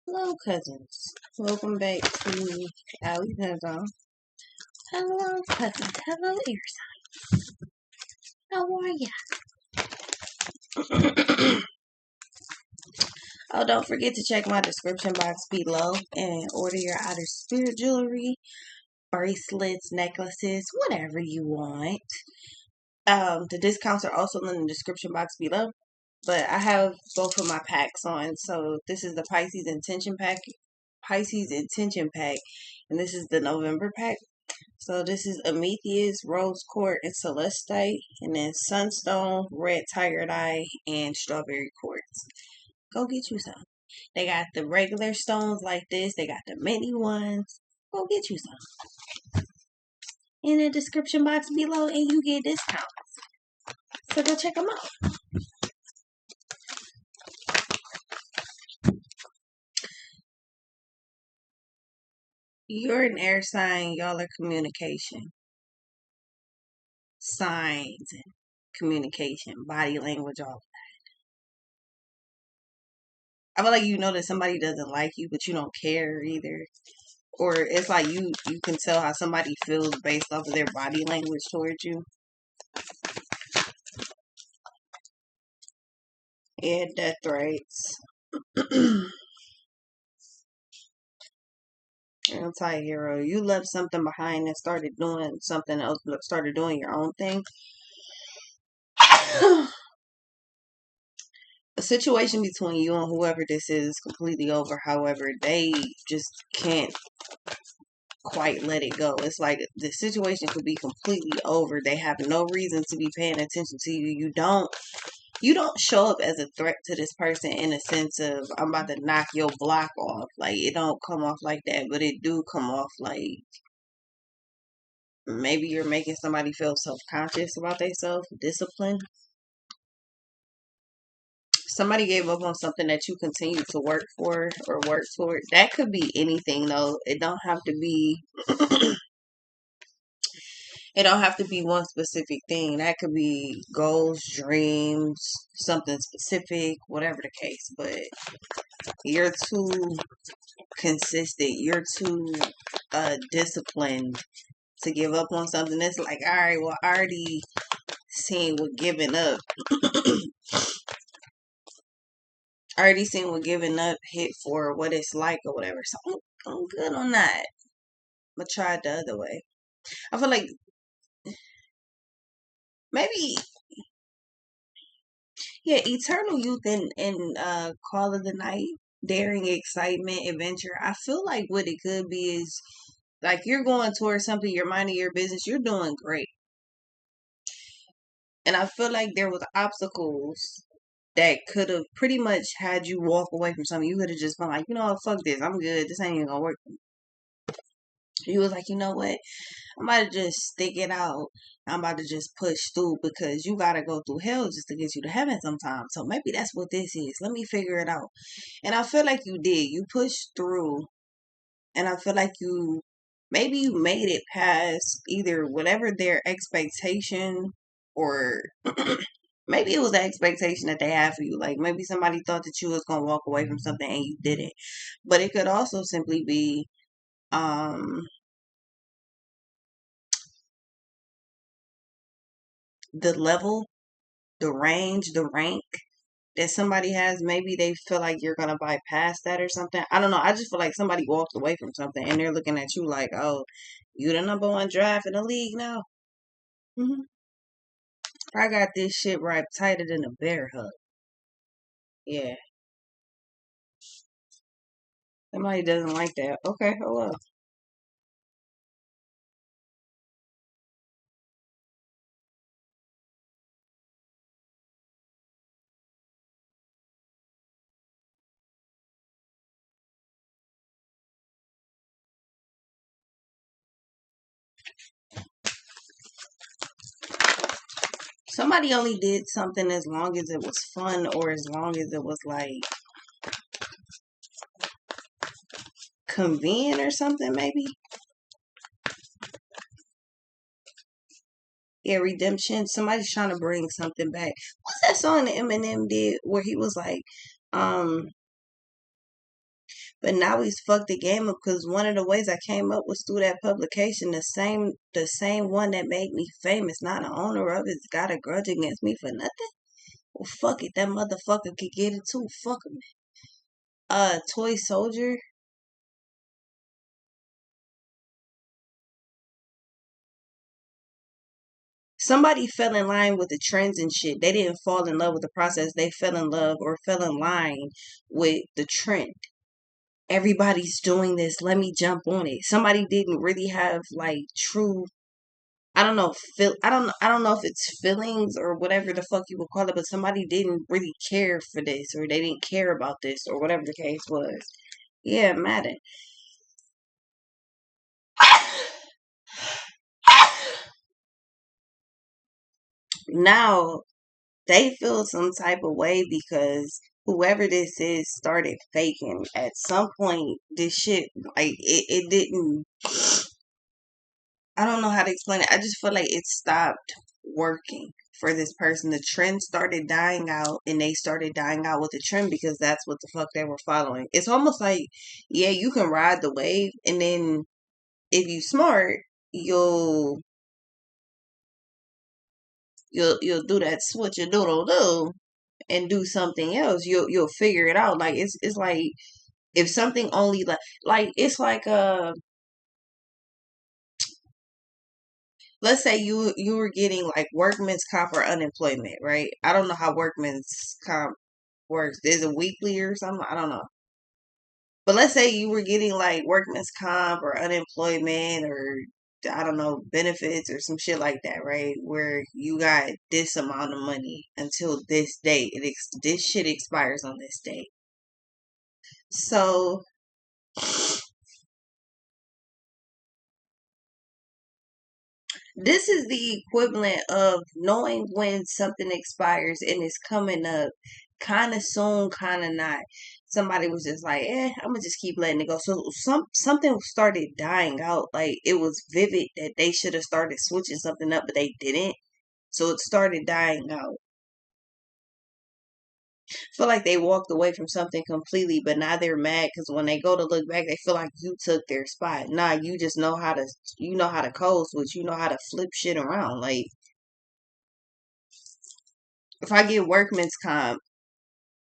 Hello, cousins. Welcome back to Alysonmccrary. Hello, cousins. Hello, ears. How are ya? Oh, don't forget to check my description box below and order your outer spirit jewelry, bracelets, necklaces, whatever you want. The discounts are also in the description box below. But I have both of my packs on. So this is the Pisces Intention pack, and this is the November pack. So this is Amethyst, Rose Quartz, and Celestite, and then Sunstone, Red Tired Eye, and Strawberry Quartz. Go get you some. They got the regular stones like this. They got the mini ones. Go get you some in the description box below, and you get discounts. So go check them out. You're an air sign. Y'all are communication, signs, and communication, body language, all. I feel like you know that somebody doesn't like you, but you don't care either. Or it's like you can tell how somebody feels based off of their body language towards you. Yeah, death threats. Anti-hero. You left something behind and started doing something else, started doing your own thing. A situation between you and whoever this is completely over. However, they just can't quite let it go. It's like the situation could be completely over. They have no reason to be paying attention to you. You don't show up as a threat to this person in a sense of I'm about to knock your block off. Like it don't come off like that, but it do come off like maybe you're making somebody feel self-conscious about themselves, discipline. Somebody gave up on something that you continue to work for or work toward. That could be anything though. It don't have to be one specific thing. That could be goals, dreams, something specific, whatever the case. But you're too consistent. You're too disciplined to give up on something. That's like, all right, well, I already seen what giving up. I already seen what giving up hit for, what it's like or whatever. So I'm good on that. I'm gonna try it the other way. I feel like maybe yeah, eternal youth and call of the night, daring, excitement, adventure. I feel like what it could be is like you're going towards something, you're minding your business, you're doing great. And I feel like there was obstacles that could have pretty much had you walk away from something. You could have just been like, you know what, fuck this. I'm good. This ain't even gonna work. You was like, you know what? I'm about to just stick it out. I'm about to just push through because you gotta go through hell just to get you to heaven sometimes. So maybe that's what this is. Let me figure it out. And I feel like you did. You pushed through. And I feel like maybe you made it past either whatever their expectation or maybe it was the expectation that they had for you. Like maybe somebody thought that you was gonna walk away from something and you didn't. But it could also simply be um the level, the range, the rank that somebody has. Maybe they feel like you're gonna bypass that or something. I don't know. I just feel like somebody walked away from something and they're looking at you like, oh, you the number one draft in the league now. I got this shit right tighter than a bear hug. Yeah. Somebody doesn't like that. Okay, oh well. Somebody only did something as long as it was fun or as long as it was like convenient or something, maybe. Yeah, redemption. Somebody's trying to bring something back. What's that song that Eminem did where he was like, um, But now he's fucked the game up because one of the ways I came up was through that publication. The same one that made me famous. Not the owner of it's got a grudge against me for nothing. Well, fuck it, that motherfucker could get it too. Fuck him. Toy Soldier. Somebody fell in line with the trends and shit. They didn't fall in love with the process. They fell in love or fell in line with the trend. Everybody's doing this. Let me jump on it. Somebody didn't really have like true. I don't know. I don't know if it's feelings or whatever the fuck you would call it. But somebody didn't really care for this, or they didn't care about this, or whatever the case was. Yeah, Madden. Now they feel some type of way because whoever this is started faking. At some point, this shit, like, it didn't. I don't know how to explain it. I just feel like it stopped working for this person. The trend started dying out, and they started dying out with the trend because that's what the fuck they were following. It's almost like, yeah, you can ride the wave, and then if you smart, you'll you'll do that switch a doodle do and do something else. You'll figure it out. Like it's like if something only like it's like let's say you were getting like workman's comp or unemployment, right? I don't know how workman's comp works. Is it weekly or something? I don't know. But let's say you were getting like workman's comp or unemployment or I don't know, benefits or some shit like that, right? Where you got this amount of money until this date. This shit expires on this date. So this is the equivalent of knowing when something expires and it's coming up kind of soon, kind of not. Somebody was just like, I'm gonna just keep letting it go. So something started dying out. Like it was vivid that they should have started switching something up, but they didn't. So it started dying out. Feel like they walked away from something completely, but now they're mad because when they go to look back, they feel like you took their spot. Nah, you just know how to code switch. You know how to flip shit around. Like if I get workman's comp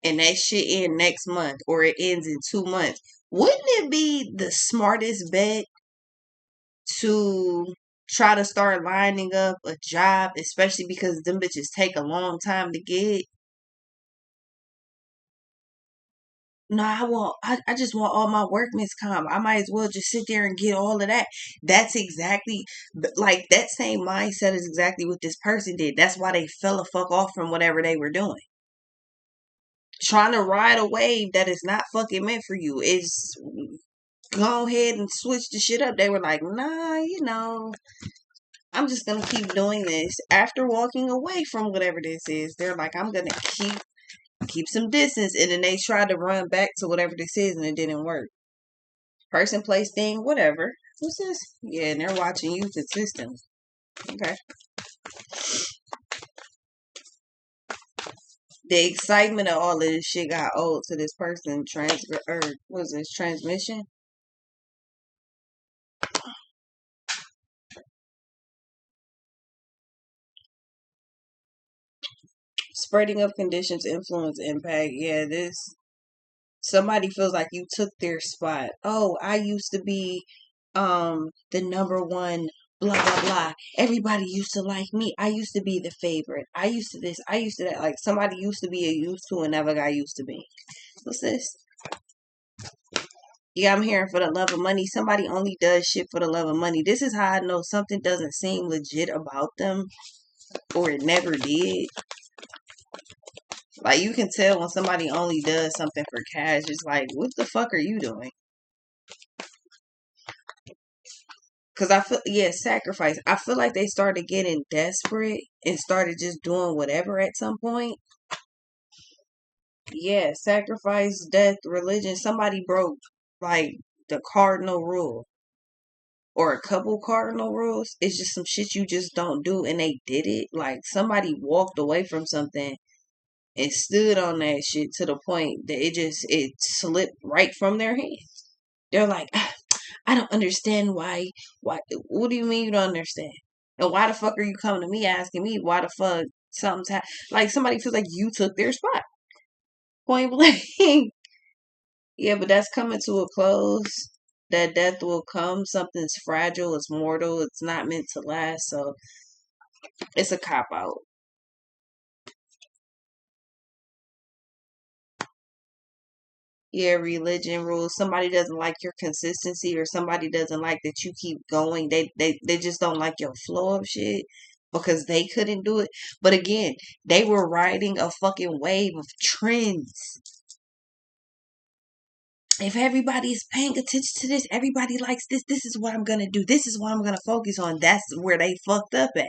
and that shit end next month or it ends in 2 months, wouldn't it be the smartest bet to try to start lining up a job, especially because them bitches take a long time to get? No, I just want all my workman's comp. I might as well just sit there and get all of that. That's exactly like that same mindset is exactly what this person did. That's why they fell a fuck off from whatever they were doing. Trying to ride a wave that is not fucking meant for you. Is go ahead and switch the shit up. They were like, nah, I'm just gonna keep doing this. After walking away from whatever this is, they're like, I'm gonna keep some distance, and then they tried to run back to whatever this is, and it didn't work. Person, place, thing, whatever. What's this? Yeah, and they're watching you consistently. Okay. The excitement of all of this shit got old to this person was this transmission? Spreading of conditions, influence, impact. Yeah, this somebody feels like you took their spot. Oh, I used to be the number one blah blah blah. Everybody used to like me. I used to be the favorite. I used to this, I used to that. Like somebody used to be a used to and never got used to be. What's this? Yeah, I'm hearing for the love of money. Somebody only does shit for the love of money. This is how I know something doesn't seem legit about them or it never did. Like you can tell when somebody only does something for cash. It's like, what the fuck are you doing? Cause I feel sacrifice. I feel like they started getting desperate and started just doing whatever at some point. Yeah, sacrifice, death, religion. Somebody broke like the cardinal rule or a couple cardinal rules. It's just some shit you just don't do, and they did it. Like somebody walked away from something and stood on that shit to the point that it slipped right from their hands. They're like, I don't understand why. What do you mean you don't understand? And why the fuck are you coming to me asking me why the fuck something's like somebody feels like you took their spot? Point blank. Yeah, but that's coming to a close. That death will come. Something's fragile. It's mortal. It's not meant to last. So it's a cop out. Yeah, religion rules. Somebody doesn't like your consistency, or somebody doesn't like that you keep going. They just don't like your flow of shit because they couldn't do it. But again, they were riding a fucking wave of trends. If everybody's paying attention to this, everybody likes this. This is what I'm gonna do. This is what I'm gonna focus on. That's where they fucked up at.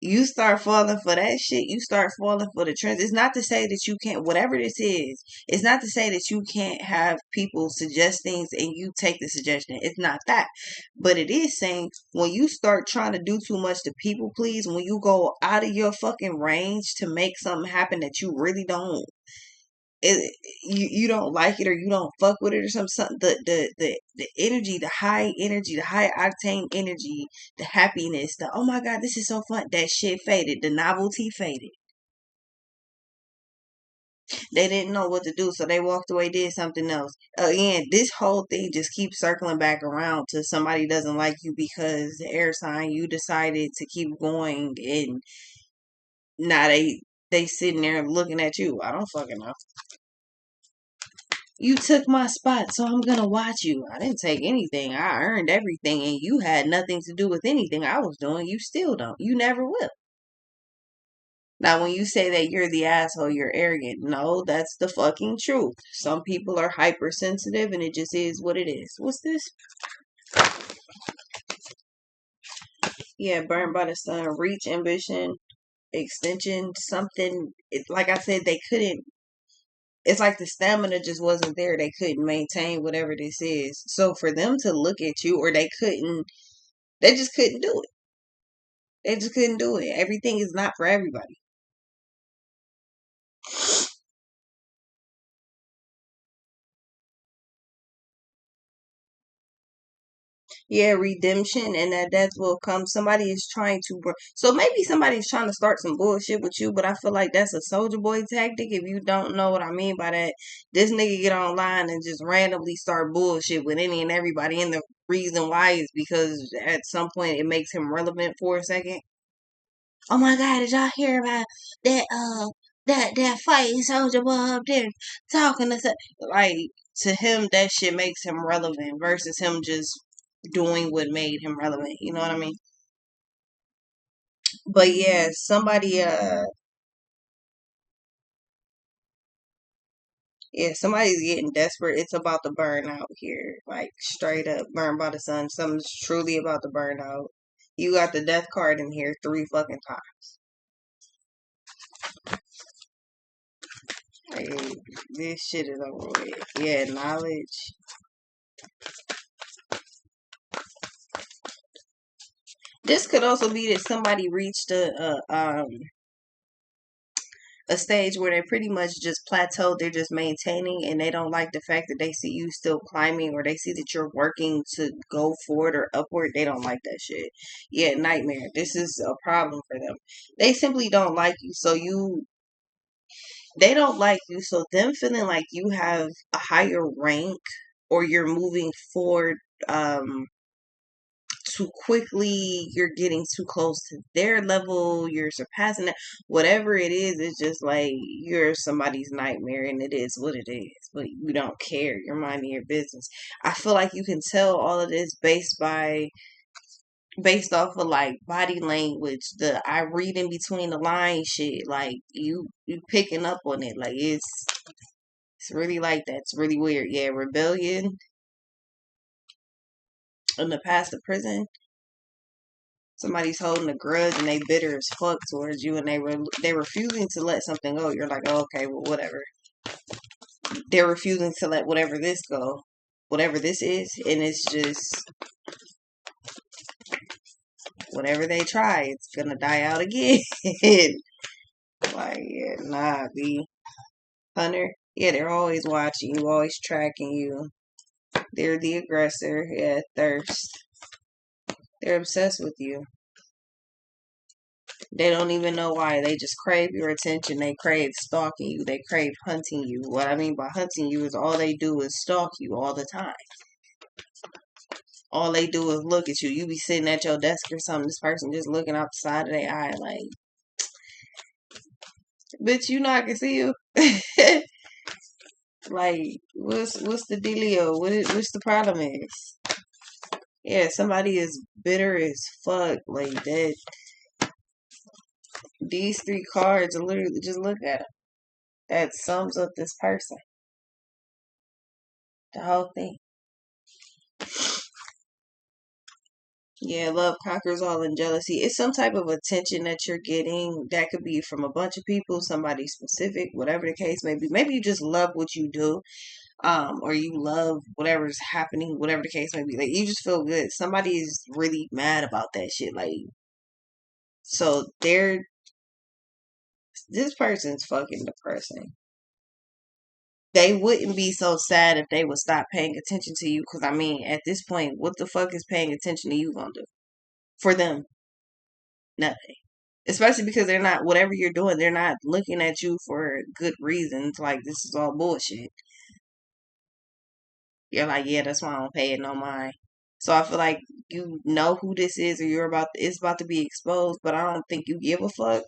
You start falling for that shit. You start falling for the trends. It's not to say that you can't, whatever this is, it's not to say that you can't have people suggest things and you take the suggestion. It's not that. But it is saying when you start trying to do too much to people please, when you go out of your fucking range to make something happen that you really don't, you don't like it or you don't fuck with it or something, the energy, the high energy, the high octane energy, the happiness, the oh my god, this is so fun, that shit faded, the novelty faded. They didn't know what to do, so they walked away, did something else. Again, this whole thing just keeps circling back around to somebody doesn't like you because the air sign, you decided to keep going, and now they sitting there looking at you. I don't fucking know. You took my spot, so I'm gonna watch you. I didn't take anything. I earned everything, and you had nothing to do with anything I was doing. You still don't. You never will. Now, when you say that you're the asshole, you're arrogant. No, that's the fucking truth. Some people are hypersensitive, and it just is what it is. What's this? Yeah, burned by the sun. Reach, ambition, extension, something. It's like I said, they couldn't. It's like the stamina just wasn't there. They couldn't maintain whatever this is. So for them to look at you, or they just couldn't do it. They just couldn't do it. Everything is not for everybody. Yeah, redemption and that death will come. Somebody is trying to, so maybe somebody's trying to start some bullshit with you, but I feel like that's a soldier boy tactic. If you don't know what I mean by that, this nigga get online and just randomly start bullshit with any and everybody. And the reason why is because at some point it makes him relevant for a second. Oh my god, did y'all hear about that that fighting soldier boy up there talking to like to him that shit makes him relevant versus him just doing what made him relevant. You know what I mean? But yeah, somebody's getting desperate. It's about to burn out here. Like straight up burned by the sun. Something's truly about to burn out. You got the death card in here 3 fucking times. Like, this shit is over with. Yeah, knowledge. This could also be that somebody reached a stage where they pretty much just plateaued. They're just maintaining, and they don't like the fact that they see you still climbing, or they see that you're working to go forward or upward. They don't like that shit. Yeah, nightmare. This is a problem for them. They simply don't like you. They don't like you. So them feeling like you have a higher rank or you're moving forward, too quickly, you're getting too close to their level, you're surpassing that. Whatever it is, it's just like you're somebody's nightmare, and it is what it is. But you don't care. You're minding your business. I feel like you can tell all of this based off of like body language, the I read in between the lines shit. Like you picking up on it. Like it's really like that. It's really weird. Yeah, rebellion in the past of prison. Somebody's holding a grudge and they bitter as fuck towards you, and they refusing to let something go. You're like, oh, okay, well, whatever. They're refusing to let whatever this go, whatever this is, and it's just whatever they try, it's gonna die out again. Like, yeah, nah, B. Hunter. Yeah, they're always watching you, always tracking you. They're the aggressor. Yeah, thirst. They're obsessed with you. They don't even know why. They just crave your attention. They crave stalking you. They crave hunting you. What I mean by hunting you is all they do is stalk you all the time. All they do is look at you. You be sitting at your desk or something. This person just looking out the side of their eye like, bitch, you know I can see you. Like, what's the dealio? What's the problem is? Yeah, somebody is bitter as fuck. Like that. These three cards are literally just look at them. That sums up this person. The whole thing. Yeah, love conquers all and jealousy. It's some type of attention that you're getting. That could be from a bunch of people, somebody specific, whatever the case may be. Maybe you just love what you do, or you love whatever's happening, whatever the case may be. Like you just feel good. Somebody is really mad about that shit. Like, so this person's fucking depressing. They wouldn't be so sad if they would stop paying attention to you. Because I mean, at this point, what the fuck is paying attention to you gonna do for them? Nothing. Especially because they're not, whatever you're doing, they're not looking at you for good reasons. Like, this is all bullshit. You're like, yeah, that's why I don't pay it no mind. So I feel like you know who this is, or it's about to be exposed, but I don't think you give a fuck.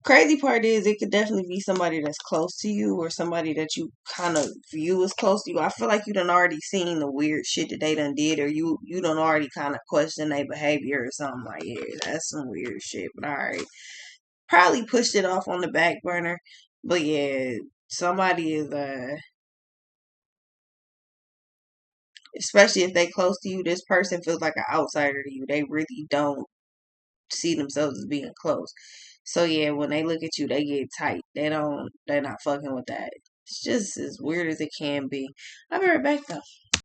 Crazy part is it could definitely be somebody that's close to you or somebody that you kind of view as close to you. I feel like you done already seen the weird shit that they done did, or you done already kind of question their behavior or something like, yeah, that's some weird shit. But all right, probably pushed it off on the back burner. But yeah, somebody is especially if they close to you, this person feels like an outsider to you. They really don't see themselves as being close. So yeah, when they look at you, they get tight. They're not fucking with that. It's just as weird as it can be. I'll be right back though.